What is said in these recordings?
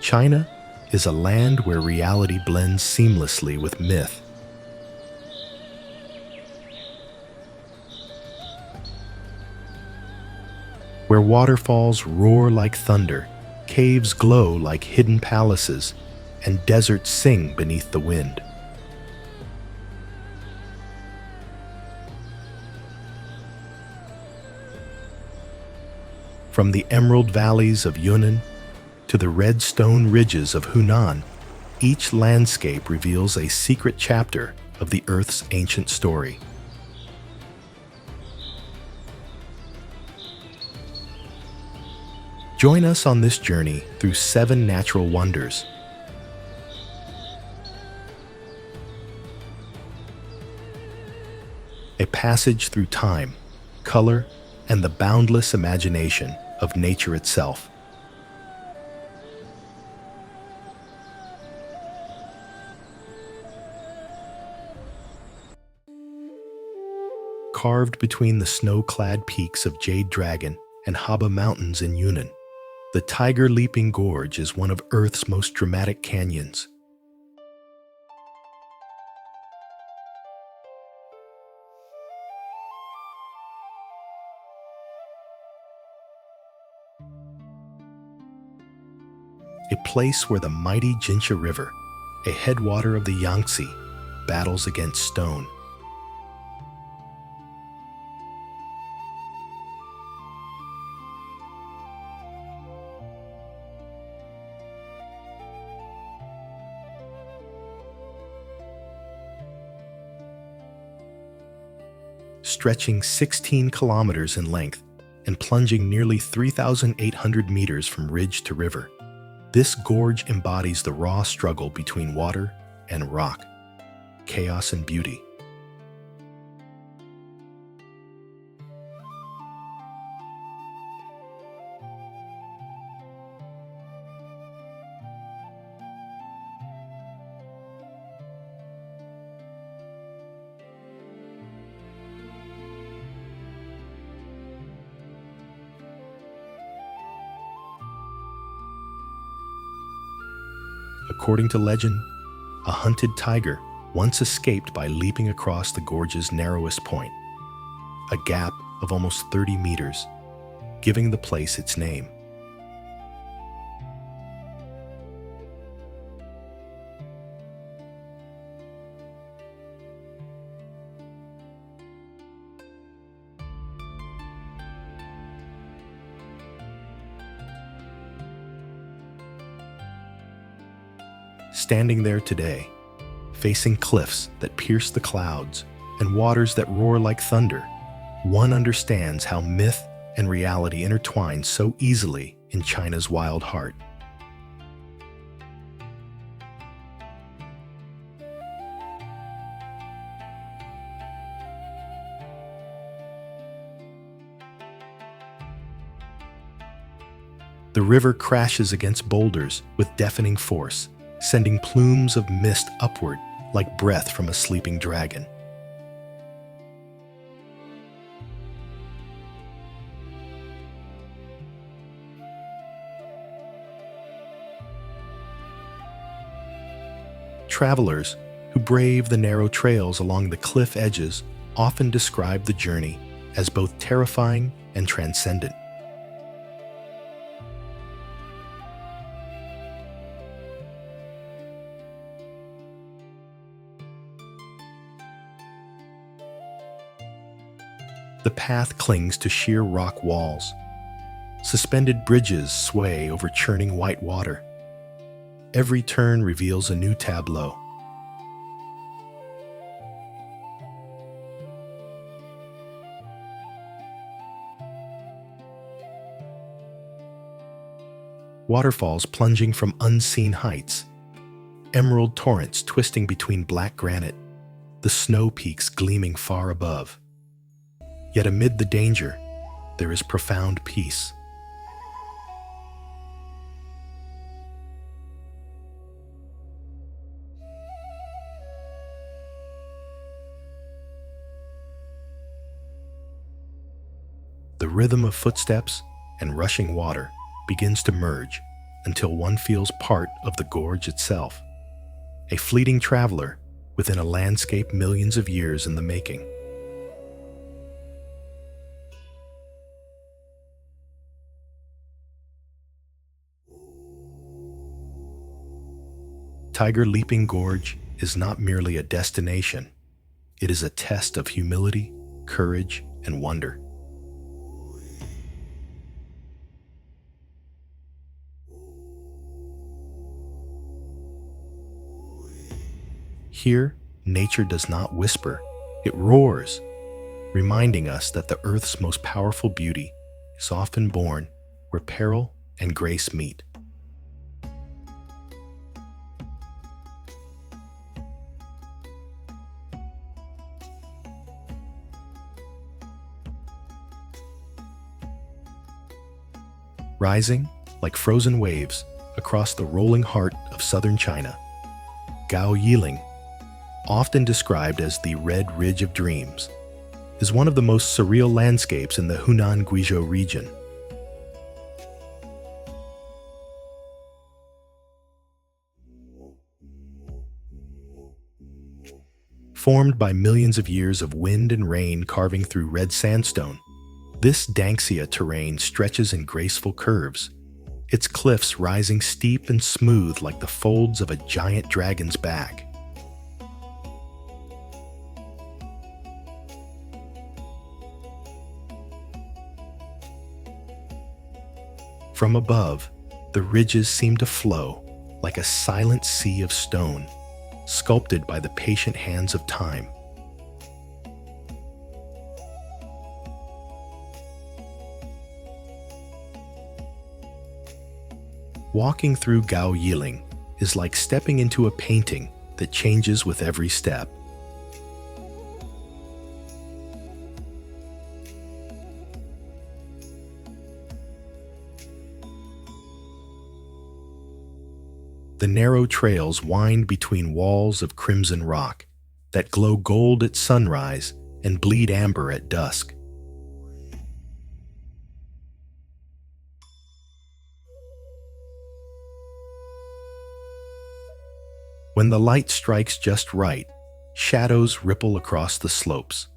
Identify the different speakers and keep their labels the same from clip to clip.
Speaker 1: China is a land where reality blends seamlessly with myth. Where waterfalls roar like thunder, caves glow like hidden palaces, and deserts sing beneath the wind. From the emerald valleys of Yunnan to the red stone ridges of Hunan, each landscape reveals a secret chapter of the Earth's ancient story. Join us on this journey through 7 natural wonders. A passage through time, color, and the boundless imagination of nature itself. Carved between the snow-clad peaks of Jade Dragon and Haba Mountains in Yunnan, the Tiger Leaping Gorge is one of Earth's most dramatic canyons. A place where the mighty Jinsha River, a headwater of the Yangtze, battles against stone. Stretching 16 kilometers in length and plunging nearly 3,800 meters from ridge to river. This gorge embodies the raw struggle between water and rock, chaos and beauty. According to legend, a hunted tiger once escaped by leaping across the gorge's narrowest point, a gap of almost 30 meters, giving the place its name. Standing there today, facing cliffs that pierce the clouds and waters that roar like thunder, one understands how myth and reality intertwine so easily in China's wild heart. The river crashes against boulders with deafening force, sending plumes of mist upward like breath from a sleeping dragon. Travelers who brave the narrow trails along the cliff edges often describe the journey as both terrifying and transcendent. The path clings to sheer rock walls. Suspended bridges sway over churning white water. Every turn reveals a new tableau. Waterfalls plunging from unseen heights. Emerald torrents twisting between black granite. The snow peaks gleaming far above. Yet amid the danger, there is profound peace. The rhythm of footsteps and rushing water begins to merge, until one feels part of the gorge itself, a fleeting traveler within a landscape millions of years in the making. Tiger Leaping Gorge is not merely a destination, it is a test of humility, courage, and wonder. Here, nature does not whisper, it roars, reminding us that the Earth's most powerful beauty is often born where peril and grace meet. Rising, like frozen waves, across the rolling heart of southern China, Gao Yiling, often described as the Red Ridge of Dreams, is one of the most surreal landscapes in the Huangguoshu region. Formed by millions of years of wind and rain carving through red sandstone, this Danxia terrain stretches in graceful curves, its cliffs rising steep and smooth like the folds of a giant dragon's back. From above, the ridges seem to flow like a silent sea of stone, sculpted by the patient hands of time. Walking through Gao Yiling is like stepping into a painting that changes with every step. The narrow trails wind between walls of crimson rock that glow gold at sunrise and bleed amber at dusk. When the light strikes just right, shadows ripple across the slopes.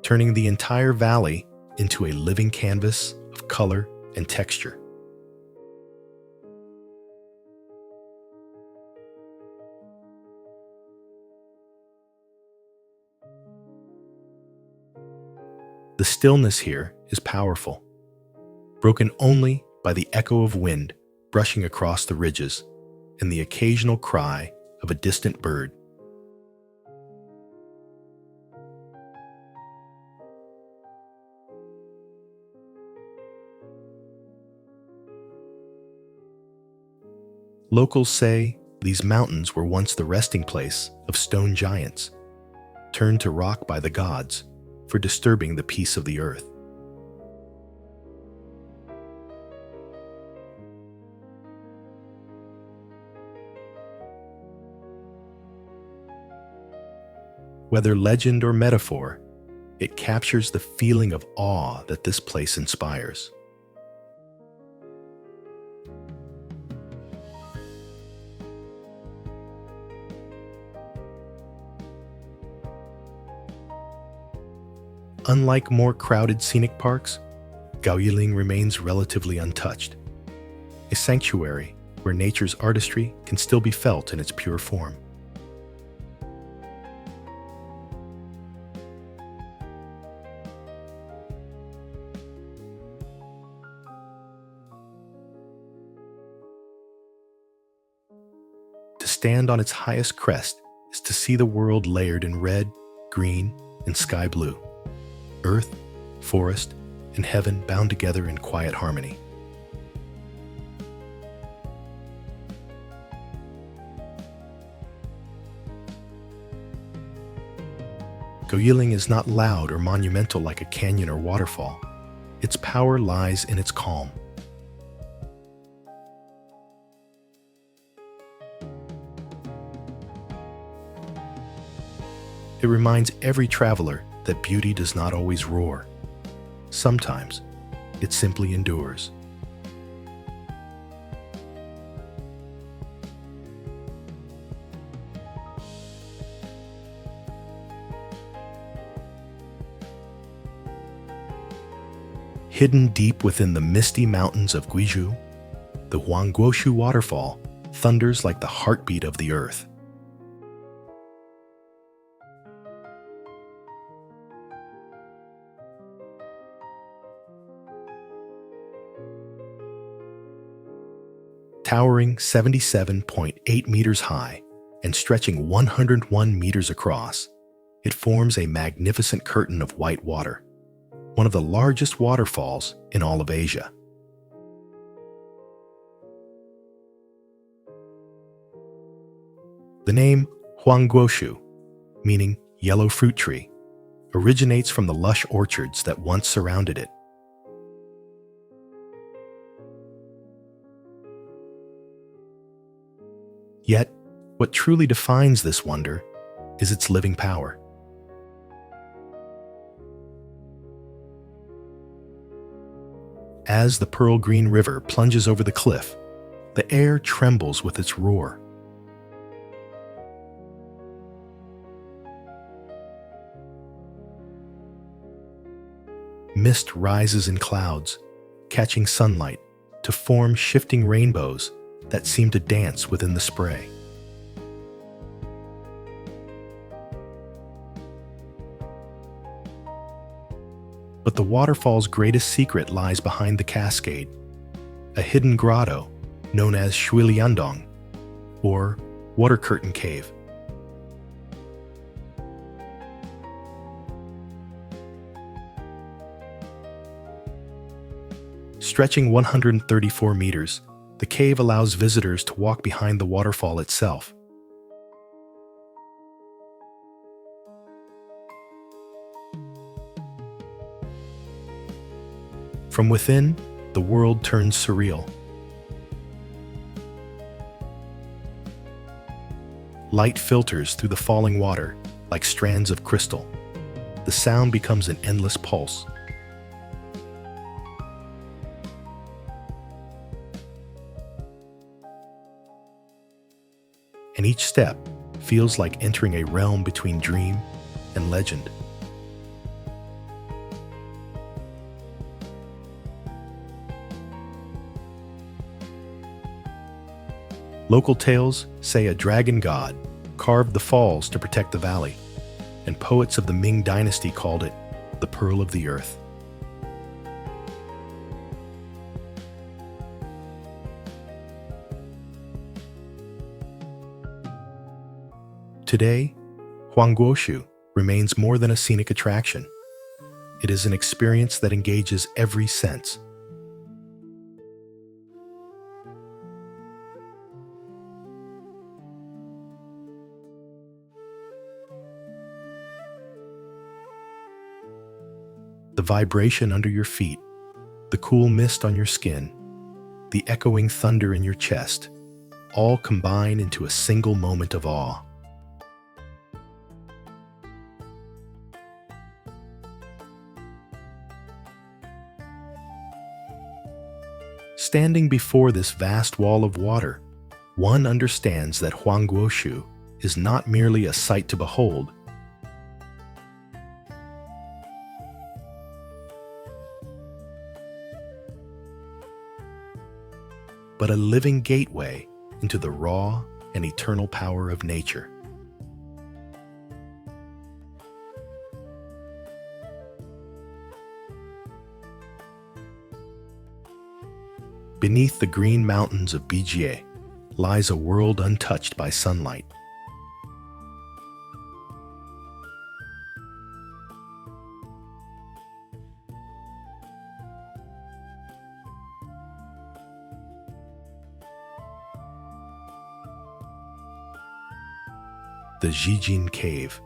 Speaker 1: Turning the entire valley into a living canvas of color and texture. The stillness here is powerful, broken only by the echo of wind brushing across the ridges and the occasional cry of a distant bird. Locals say these mountains were once the resting place of stone giants, turned to rock by the gods for disturbing the peace of the earth. Whether legend or metaphor, it captures the feeling of awe that this place inspires. Unlike more crowded scenic parks, Gao Yiling remains relatively untouched, a sanctuary where nature's artistry can still be felt in its pure form. To stand on its highest crest is to see the world layered in red, green, and sky blue. Earth, forest, and heaven bound together in quiet harmony. Gao Yiling is not loud or monumental like a canyon or waterfall. Its power lies in its calm. It It reminds every traveler that beauty does not always roar. Sometimes, it simply endures. Hidden deep within the misty mountains of Guizhou, the Huangguoshu Waterfall thunders like the heartbeat of the earth. Towering 77.8 meters high and stretching 101 meters across, it forms a magnificent curtain of white water, one of the largest waterfalls in all of Asia. The name Huangguoshu, meaning yellow fruit tree, originates from the lush orchards that once surrounded it. Yet, what truly defines this wonder is its living power. As the pearl green river plunges over the cliff, the air trembles with its roar. Mist rises in clouds, catching sunlight to form shifting rainbows that seem to dance within the spray. But the waterfall's greatest secret lies behind the cascade, a hidden grotto known as Shuiliandong, or Water Curtain Cave. Stretching 134 meters, the cave allows visitors to walk behind the waterfall itself. From within, the world turns surreal. Light filters through the falling water like strands of crystal. The sound becomes an endless pulse. And each step feels like entering a realm between dream and legend. Local tales say a dragon god carved the falls to protect the valley, and poets of the Ming dynasty called it the Pearl of the Earth. Today, Huangguoshu remains more than a scenic attraction. It is an experience that engages every sense. The vibration under your feet, the cool mist on your skin, the echoing thunder in your chest, all combine into a single moment of awe. Standing before this vast wall of water, one understands that Huangguoshu is not merely a sight to behold, but a living gateway into the raw and eternal power of nature. Beneath the green mountains of Bijie lies a world untouched by sunlight. The Xianren Cave,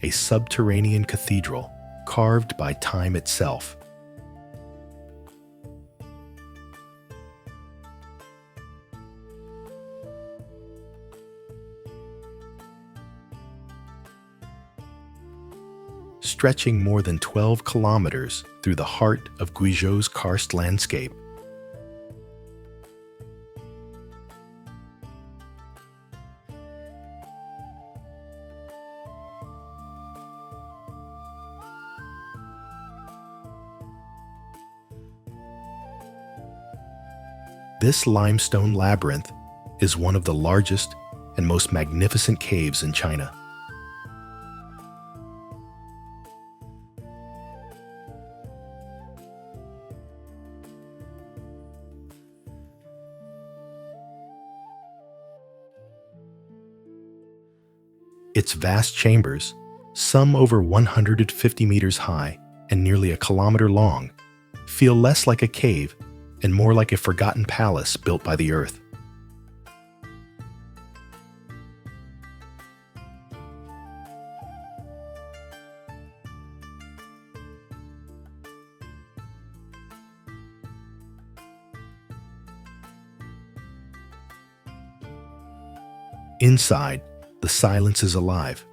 Speaker 1: a subterranean cathedral carved by time itself. stretching more than 12 kilometers through the heart of Guizhou's karst landscape. This limestone labyrinth is one of the largest and most magnificent caves in China. Its vast chambers, some over 150 meters high and nearly a kilometer long, feel less like a cave and more like a forgotten palace built by the earth. Inside, the silence is alive.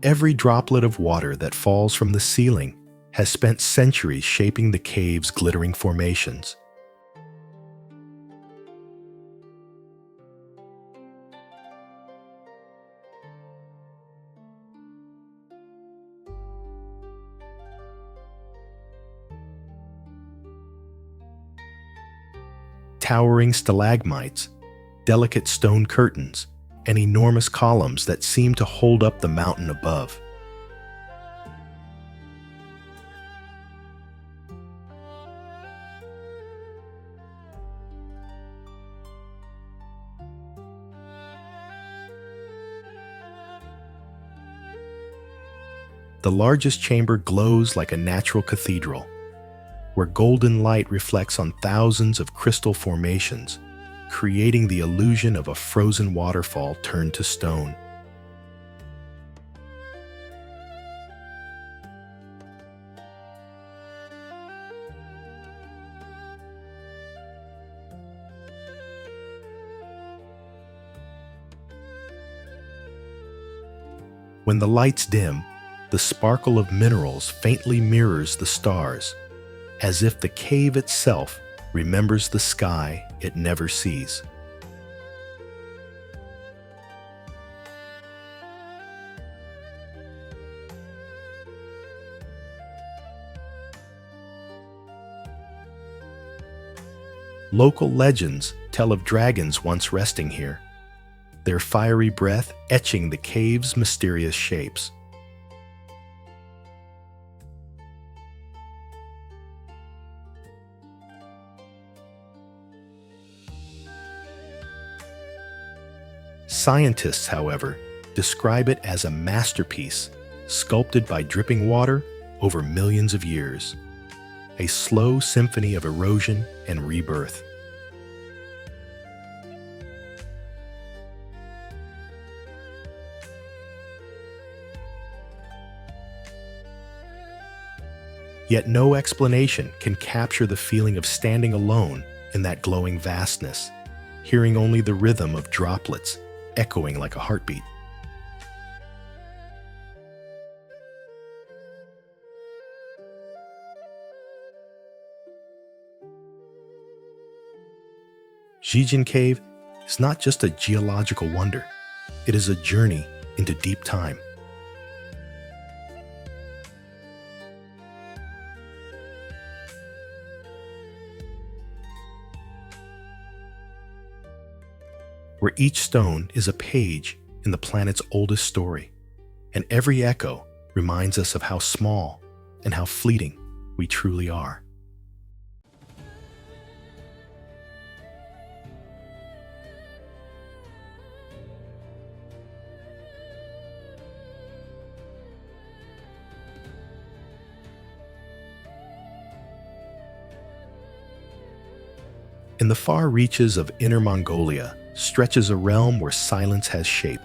Speaker 1: Every droplet of water that falls from the ceiling has spent centuries shaping the cave's glittering formations. Towering stalagmites, delicate stone curtains, and enormous columns that seem to hold up the mountain above. The largest chamber glows like a natural cathedral, where golden light reflects on thousands of crystal formations, creating the illusion of a frozen waterfall turned to stone. When the lights dim, the sparkle of minerals faintly mirrors the stars, as if the cave itself remembers the sky it never sees. Local legends tell of dragons once resting here, their fiery breath etching the cave's mysterious shapes. Scientists, however, describe it as a masterpiece sculpted by dripping water over millions of years, a slow symphony of erosion and rebirth. Yet no explanation can capture the feeling of standing alone in that glowing vastness, hearing only the rhythm of droplets echoing like a heartbeat. Xianren Cave is not just a geological wonder, it is a journey into deep time. Where each stone is a page in the planet's oldest story, and every echo reminds us of how small and how fleeting we truly are. In the far reaches of Inner Mongolia stretches a realm where silence has shape.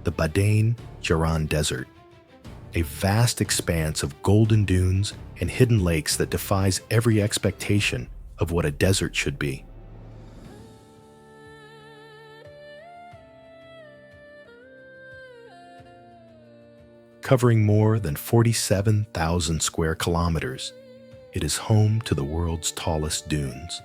Speaker 1: The Badain Jaran Desert, a vast expanse of golden dunes and hidden lakes that defies every expectation of what a desert should be. Covering more than 47,000 square kilometers, it is home to the world's tallest dunes.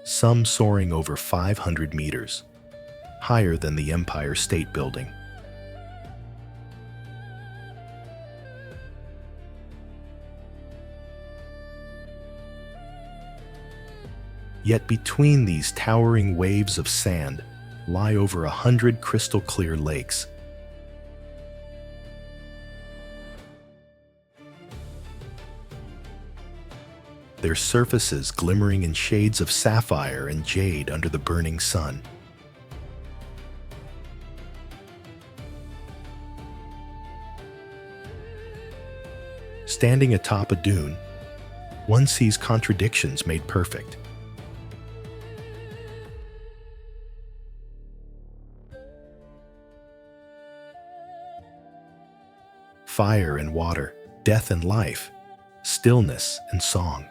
Speaker 1: Some soaring over 500 meters, higher than the Empire State Building. Yet between these towering waves of sand lie over 100 crystal-clear lakes. Their surfaces glimmering in shades of sapphire and jade under the burning sun. Standing atop a dune, one sees contradictions made perfect. Fire and water, death and life, stillness and song.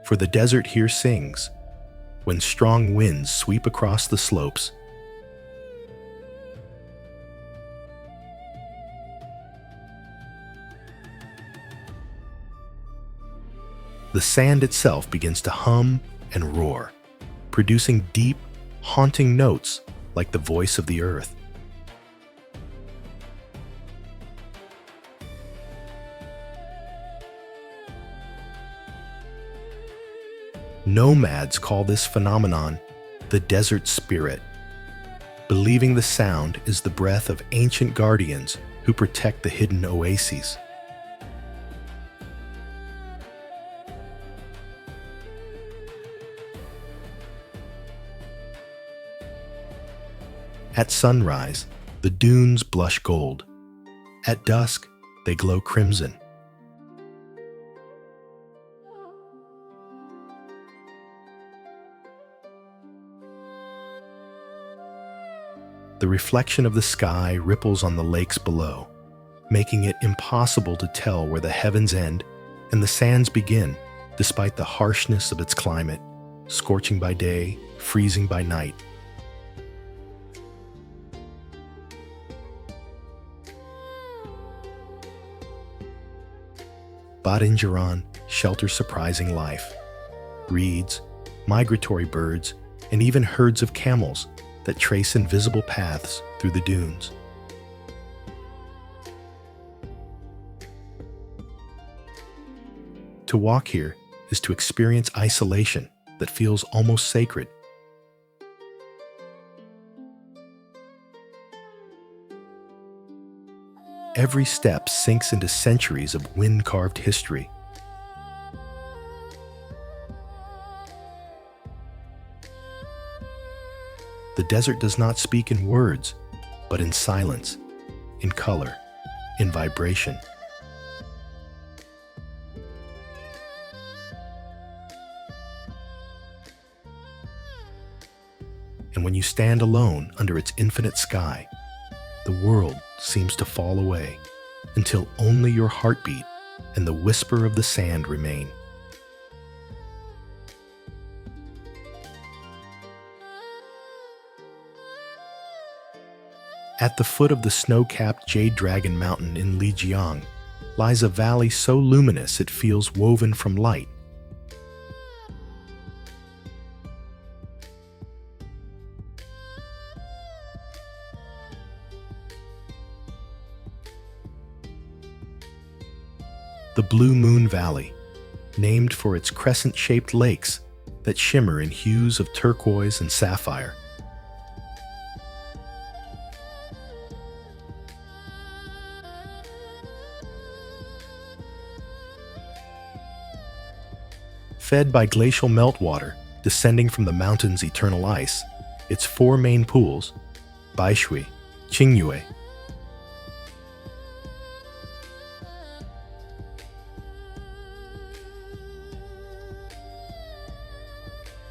Speaker 1: For the desert here sings, when strong winds sweep across the slopes. The sand itself begins to hum and roar, producing deep, haunting notes like the voice of the earth. Nomads call this phenomenon the desert spirit, believing the sound is the breath of ancient guardians who protect the hidden oases. At sunrise, the dunes blush gold. At dusk, they glow crimson. The reflection of the sky ripples on the lakes below, making it impossible to tell where the heavens end and the sands begin, despite the harshness of its climate, scorching by day, freezing by night. Badain Jaran shelters surprising life. Reeds, migratory birds, and even herds of camels that trace invisible paths through the dunes. To walk here is to experience isolation that feels almost sacred. Every step sinks into centuries of wind-carved history. The desert does not speak in words, but in silence, in color, in vibration. And when you stand alone under its infinite sky, the world seems to fall away until only your heartbeat and the whisper of the sand remain. At the foot of the snow-capped Jade Dragon Mountain in Lijiang lies a valley so luminous it feels woven from light. The Blue Moon Valley, named for its crescent-shaped lakes that shimmer in hues of turquoise and sapphire. Fed by glacial meltwater descending from the mountain's eternal ice, its four main pools, Baishui, Qingyue,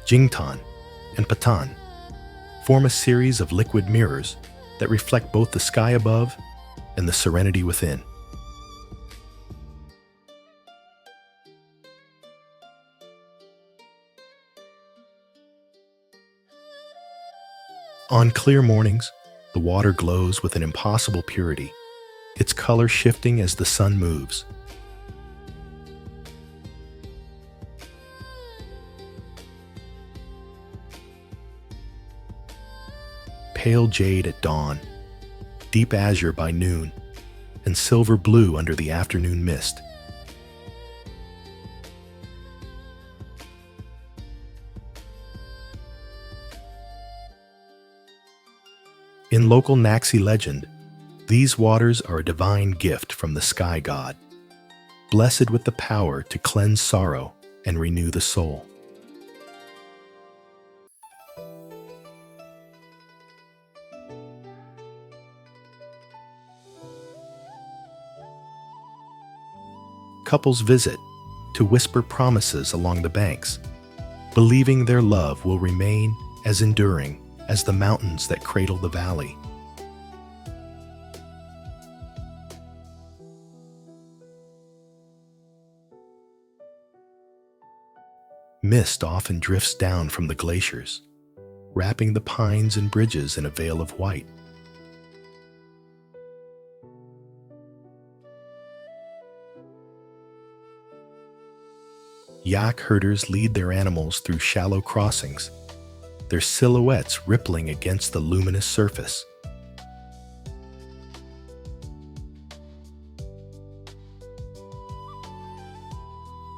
Speaker 1: Jingtan, and Patan, form a series of liquid mirrors that reflect both the sky above and the serenity within. On clear mornings, the water glows with an impossible purity, its color shifting as the sun moves. Pale jade at dawn, deep azure by noon, and silver blue under the afternoon mist. In local Naxi legend, these waters are a divine gift from the sky god, blessed with the power to cleanse sorrow and renew the soul. Couples visit to whisper promises along the banks, believing their love will remain as enduring as the mountains that cradle the valley. Mist often drifts down from the glaciers, wrapping the pines and bridges in a veil of white. Yak herders lead their animals through shallow crossings, their silhouettes rippling against the luminous surface.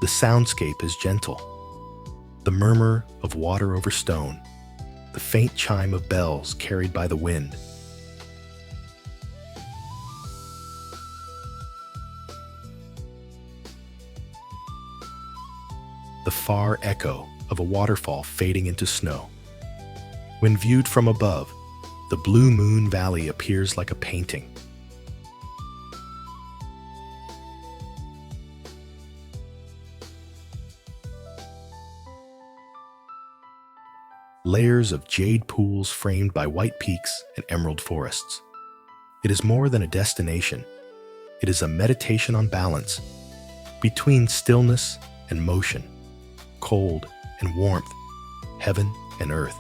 Speaker 1: The soundscape is gentle, the murmur of water over stone, the faint chime of bells carried by the wind. The far echo of a waterfall fading into snow. When viewed from above, the Blue Moon Valley appears like a painting. Layers of jade pools framed by white peaks and emerald forests. It is more than a destination. It is a meditation on balance between stillness and motion, cold and warmth, heaven and earth.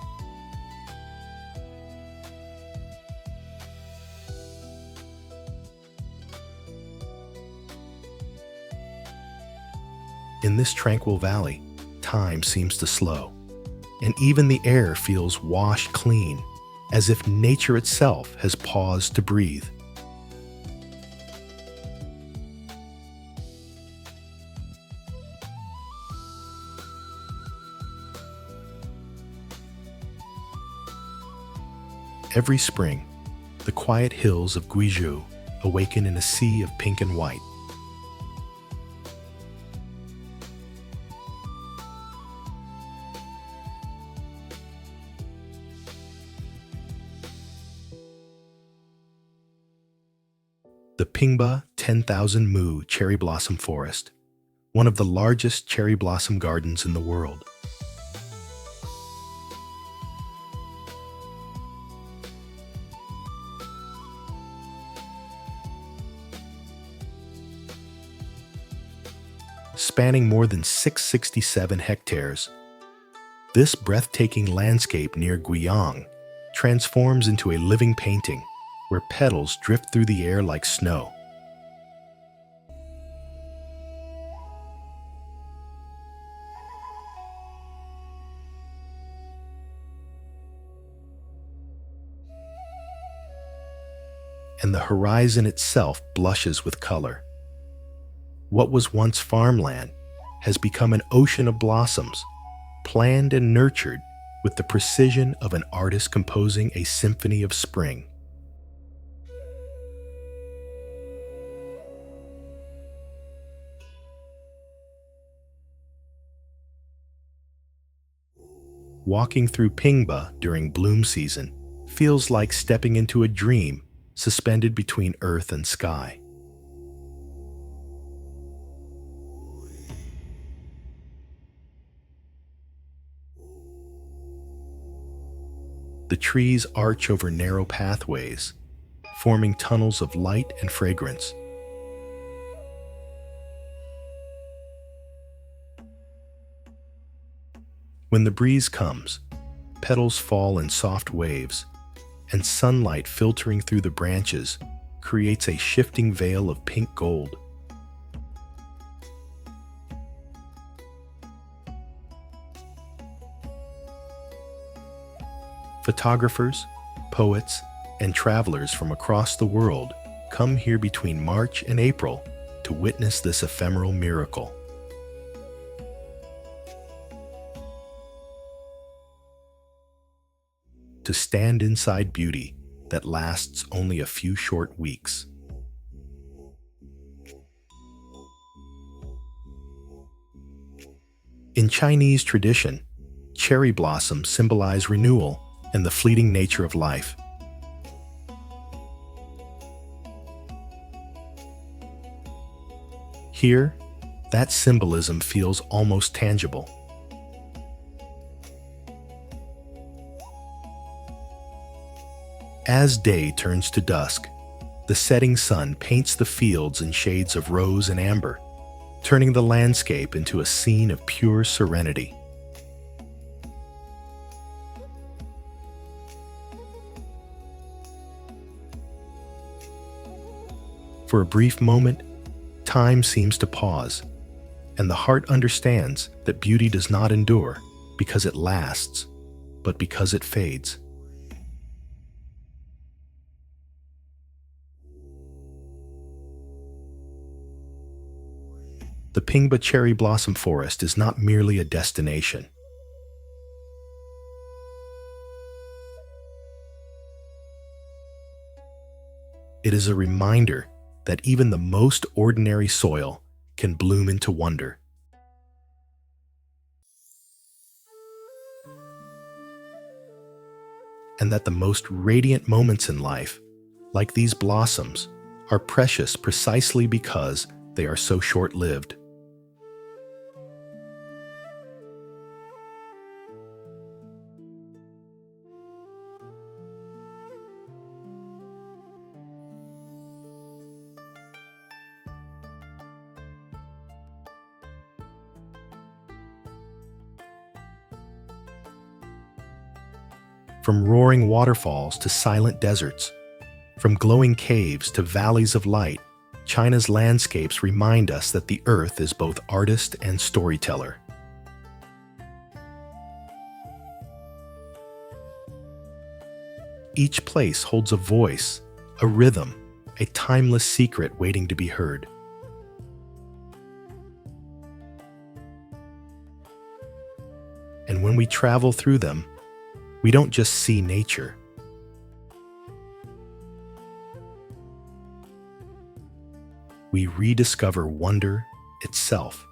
Speaker 1: In this tranquil valley, time seems to slow, and even the air feels washed clean, as if nature itself has paused to breathe. Every spring, the quiet hills of Guizhou awaken in a sea of pink and white. The Pingba 10,000 Mu cherry blossom forest, one of the largest cherry blossom gardens in the world. Spanning more than 667 hectares, this breathtaking landscape near Guiyang transforms into a living painting where petals drift through the air like snow. And the horizon itself blushes with color. What was once farmland has become an ocean of blossoms, planned and nurtured with the precision of an artist composing a symphony of spring. Walking through Pingba during bloom season feels like stepping into a dream suspended between earth and sky. The trees arch over narrow pathways, forming tunnels of light and fragrance. When the breeze comes, petals fall in soft waves, and sunlight filtering through the branches creates a shifting veil of pink gold. Photographers, poets, and travelers from across the world come here between March and April to witness this ephemeral miracle. To stand inside beauty that lasts only a few short weeks. In Chinese tradition, cherry blossoms symbolize renewal and the fleeting nature of life. Here, that symbolism feels almost tangible. As day turns to dusk, the setting sun paints the fields in shades of rose and amber, turning the landscape into a scene of pure serenity. For a brief moment, time seems to pause, and the heart understands that beauty does not endure because it lasts, but because it fades. The Pingba cherry blossom forest is not merely a destination. It is a reminder that even the most ordinary soil can bloom into wonder. And that the most radiant moments in life, like these blossoms, are precious precisely because they are so short-lived. From roaring waterfalls to silent deserts, from glowing caves to valleys of light, China's landscapes remind us that the earth is both artist and storyteller. Each place holds a voice, a rhythm, a timeless secret waiting to be heard. And when we travel through them, we don't just see nature. We rediscover wonder itself.